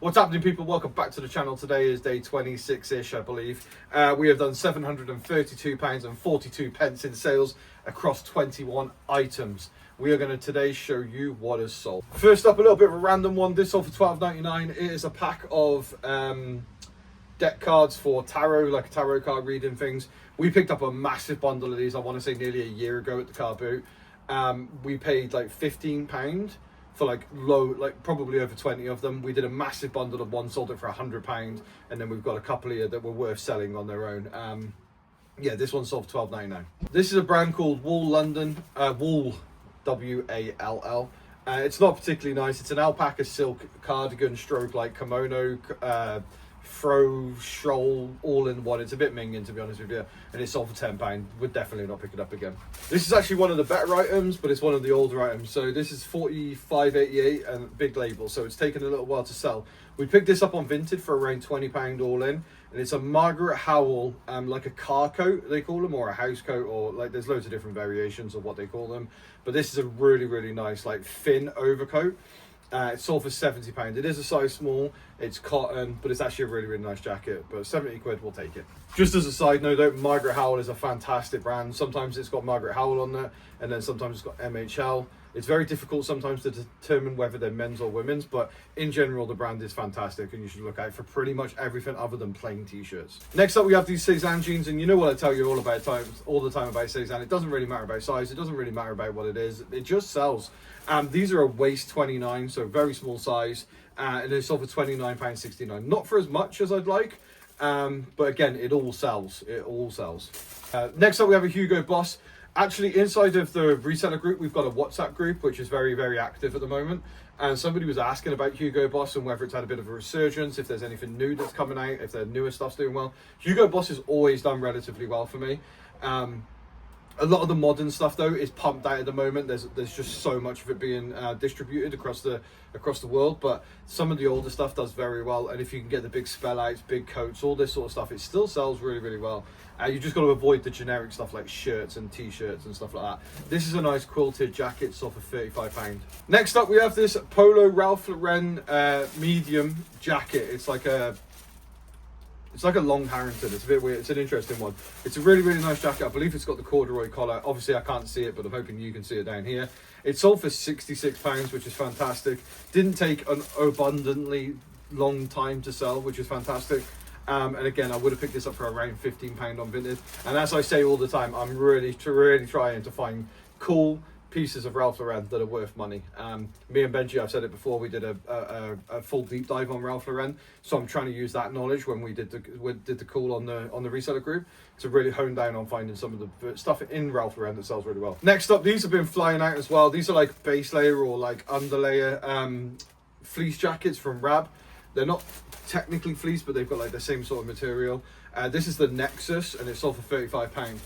What's happening, people? Welcome back to the channel. Today is day 26-ish, I believe. We have done £732.42 in sales across 21 items. We are going to today show you what is sold. First up, a little bit of a random one. This sold for £12.99. It is a pack of deck cards for tarot, like tarot card reading things. We picked up a massive bundle of these, I want to say nearly a year ago at the car boot. We paid like £15 for probably over 20 of them. We did a massive bundle of one, sold it for £100, and then we've got a couple here that were worth selling on their own. Yeah, this one sold for £12.99. This is a brand called Wool London, Wool, W-A-L-L. It's not particularly nice. It's an alpaca silk cardigan stroke like kimono, fro, shawl, all in one. It's a bit minging, to be honest with you, and it's sold for £10. Would definitely not pick it up again. This is actually one of the better items, but it's one of the older items. So this is 45.88 and big label, so it's taken a little while to sell. We picked this up on Vinted for around £20 all in, and it's a Margaret Howell, like a car coat they call them, or a house coat, or like there's loads of different variations of what they call them, but this is a really nice like thin overcoat. It's sold for £70. It is a size small, it's cotton, but it's actually a really nice jacket. But 70 quid, we'll take it. Just as a side note though, Margaret Howell is a fantastic brand. Sometimes it's got Margaret Howell on there, and then sometimes it's got MHL. It's very difficult sometimes to determine whether they're men's or women's, but in general the brand is fantastic, and you should look out for pretty much everything other than plain t-shirts. Next up, we have these Cezanne jeans, and you know what I tell you all the time about Cezanne. It doesn't really matter about size, it doesn't really matter about what it is, it just sells. These are a waist 29, so very small size, and they sold for £29.69. Not for as much as I'd like, but again, it all sells. Next up, we have a Hugo Boss. Actually, inside of the reseller group, we've got a WhatsApp group, which is very active at the moment. And somebody was asking about Hugo Boss and whether it's had a bit of a resurgence, if there's anything new that's coming out, if their newer stuff's doing well. Hugo Boss has always done relatively well for me. A lot of the modern stuff though is pumped out at the moment. There's just so much of it being distributed across the world, but some of the older stuff does very well. And if you can get the big spell outs, big coats, all this sort of stuff, it still sells really well. You just got to avoid the generic stuff like shirts and t-shirts and stuff like that. This is a nice quilted jacket, sold for £35. Next up, we have this Polo Ralph Lauren medium jacket. It's like a long Harrington. It's a bit weird. It's an interesting one. It's a really nice jacket. I believe it's got the corduroy collar. Obviously, I can't see it, but I'm hoping you can see it down here. It sold for £66, which is fantastic. Didn't take an abundantly long time to sell, which is fantastic. And again, I would have picked this up for around £15 on Vinted. And as I say all the time, I'm really trying to find cool pieces of Ralph Lauren that are worth money. Me and Benji, I've said it before, we did a full deep dive on Ralph Lauren, so I'm trying to use that knowledge when we did the call on the reseller group to really hone down on finding some of the stuff in Ralph Lauren that sells really well. Next up, these have been flying out as well. These are like base layer or like underlayer fleece jackets from Rab. They're not technically fleece, but they've got like the same sort of material. This is the Nexus, and it's sold for £35.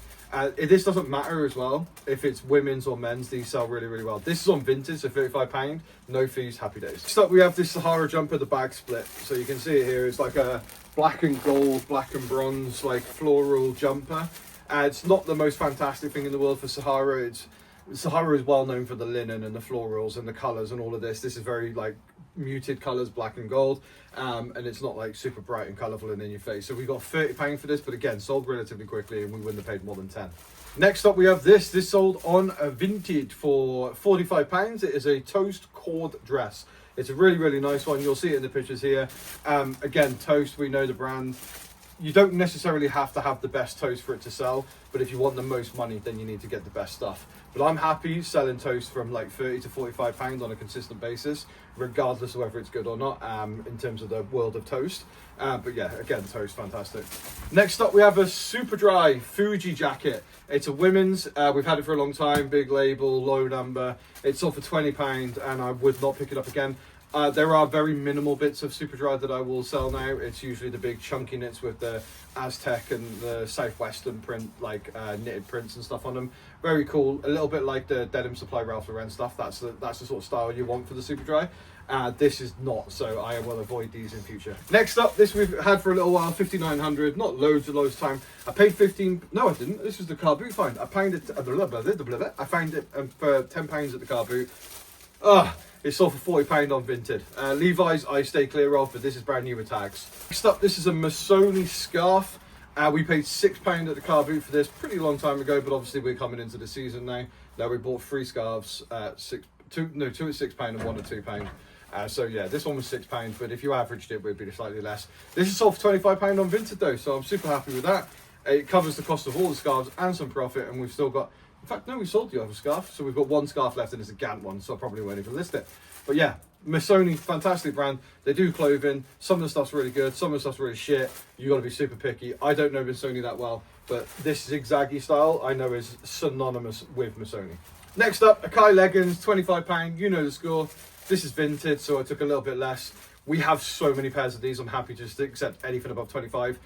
This doesn't matter as well if it's women's or men's. These sell really well. This is on Vinted, so £35, no fees, happy days. Next up, we have this Sahara jumper, the bag split. So you can see it here. It's like a black and gold, black and bronze, like floral jumper. It's not the most fantastic thing in the world for Sahara. Sahara is well known for the linen and the florals and the colours and all of this. This is very like muted colours, black and gold, and it's not like super bright and colourful and in your face. So we got £30 for this, but again, sold relatively quickly, and we wouldn't have paid more than 10. Next up, we have this sold on Vinted for £45. It is a toast cord dress. It's a really nice one. You'll see it in the pictures here. Again, Toast, we know the brand. You don't necessarily have to have the best toast for it to sell, but if you want the most money, then you need to get the best stuff. But I'm happy selling toast from like £30 to £45 on a consistent basis, regardless of whether it's good or not, in terms of the world of toast. But yeah, again, Toast, fantastic. Next up, we have a super dry Fuji jacket. It's a women's. We've had it for a long time, big label, low number. It's sold for £20, and I would not pick it up again. There are very minimal bits of Superdry that I will sell now. It's usually the big chunky knits with the Aztec and the Southwestern print, like knitted prints and stuff on them. Very cool. A little bit like the Denim Supply Ralph Lauren stuff. That's the sort of style you want for the Superdry. This is not, so I will avoid these in future. Next up, this we've had for a little while, 5,900, not loads of time. I paid 15, no I didn't, this was the car boot find. I found it, I found it for £10 at the car boot. It's sold for £40 on Vinted. Levi's I stay clear of, but this is brand new with tags. Next up, this is a Missoni scarf. We paid £6 at the car boot for this pretty long time ago, but obviously we're coming into the season now. Now we bought 3 scarves at two at £6 and 1 at £2. So yeah, this one was £6, but if you averaged it, it would be slightly less. This is sold for £25 on Vinted though, so I'm super happy with that. It covers the cost of all the scarves and some profit, and we've still got, in fact, no, we sold the other scarf, so we've got 1 scarf left, and it's a Gant one, so I probably won't even list it. But yeah, Missoni, fantastic brand. They do clothing. Some of the stuff's really good, some of the stuff's really shit. You got to be super picky. I don't know Missoni that well, but this zigzaggy style I know is synonymous with Missoni. Next up, Akai leggings, £25. You know the score. This is Vinted, so I took a little bit less. We have so many pairs of these. I'm happy just to accept anything above 25.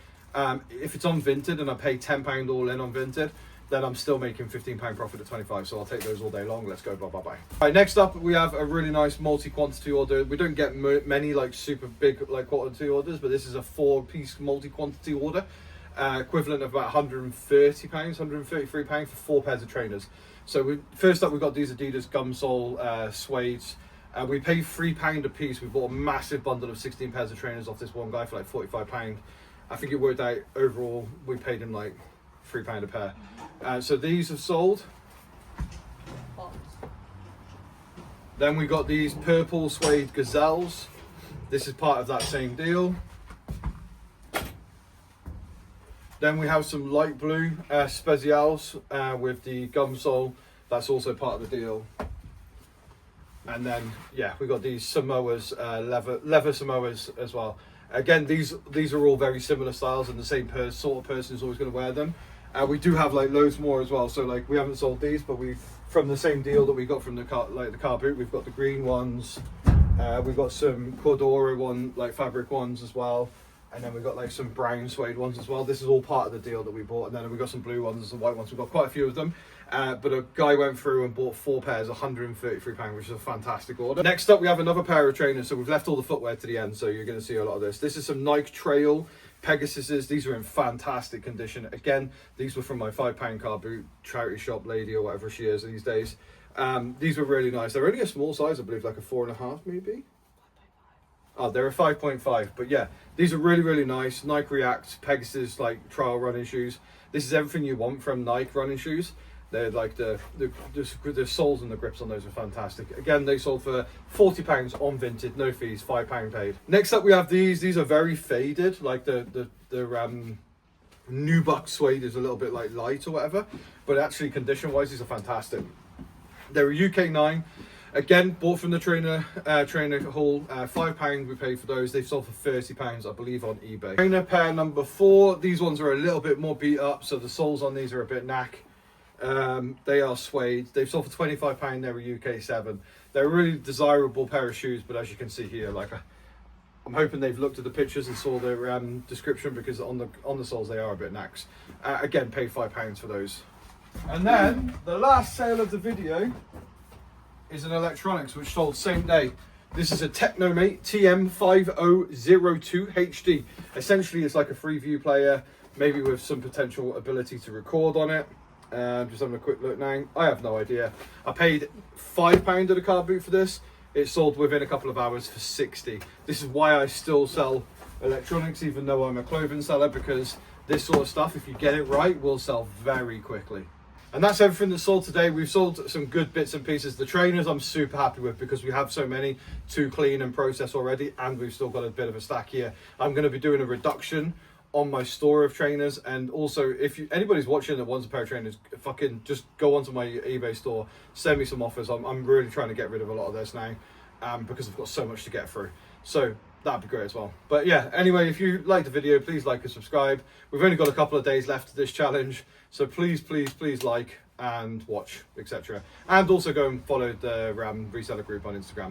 If it's on Vinted and I pay £10 all in on Vinted, then I'm still making £15 profit at 25. So I'll take those all day long. Let's go, bye, bye, bye. All right, next up, we have a really nice multi-quantity order. We don't get many like super big like quantity orders, but this is a 4-piece multi-quantity order, equivalent of about £130, £133 for 4 pairs of trainers. So first up, we've got these Adidas gum sole suedes. We paid £3 a piece. We bought a massive bundle of 16 pairs of trainers off this one guy for like £45. I think it worked out overall, we paid him like £3 a pair. So these have sold. Then we got these purple suede gazelles. This is part of that same deal. Then we have some light blue specials with the gum sole. That's also part of the deal. And then yeah, we got these Samoas, leather Samoas as well. Again, these are all very similar styles, and the same sort of person is always going to wear them. We do have like loads more as well. So like we haven't sold these, but we from the same deal that we got from the car boot, we've got the green ones. We've got some Cordura fabric ones as well. And then we've got like some brown suede ones as well. This is all part of the deal that we bought. And then we've got some blue ones and some white ones. We've got quite a few of them. But a guy went through and bought 4 pairs, £133, which is a fantastic order. Next up, we have another pair of trainers. So we've left all the footwear to the end, so you're going to see a lot of this. This is some Nike Trail Pegasuses. These are in fantastic condition. Again, these were from my £5 car boot charity shop lady or whatever she is these days. These were really nice. They're only a small size, I believe, like a 4.5 maybe. Oh, they're a 5.5, but yeah, these are really, really nice. Nike React Pegasus like trial running shoes. This is everything you want from Nike running shoes. They're like the soles and the grips on those are fantastic. Again, they sold for £40 on Vinted, no fees, £5 paid. Next up, we have these. These are very faded, like the Nubuck suede is a little bit like light or whatever, but actually condition-wise, these are fantastic. They're a UK 9. Again, bought from the trainer hall, £5 we paid for those. They've sold for £30, I believe, on eBay. Trainer pair number 4. These ones are a little bit more beat up, so the soles on these are a bit knack. They are suede. They've sold for £25. They're a UK 7. They're a really desirable pair of shoes, but as you can see here, like I'm hoping they've looked at the pictures and saw their description, because on the soles they are a bit knacks. Again, paid £5 for those. And then the last sale of the video is an electronics which sold same day. This is a Technomate TM5002 HD. Essentially, it's like a Freeview player, maybe with some potential ability to record on it. Just having a quick look now. I have no idea. I paid £5 at a car boot for this. It sold within a couple of hours for 60. This is why I still sell electronics, even though I'm a clothing seller, because this sort of stuff, if you get it right, will sell very quickly. And that's everything that's sold today. We've sold some good bits and pieces. The trainers I'm super happy with, because we have so many to clean and process already, and we've still got a bit of a stack here. I'm going to be doing a reduction on my store of trainers, and also if anybody's watching that wants a pair of trainers, fucking just go onto my eBay store, send me some offers. I'm really trying to get rid of a lot of this now, because I've got so much to get through. So that'd be great as well. But yeah, anyway, if you liked the video, please like and subscribe. We've only got a couple of days left of this challenge, so please like and watch, etc. And also go and follow the reseller group on Instagram.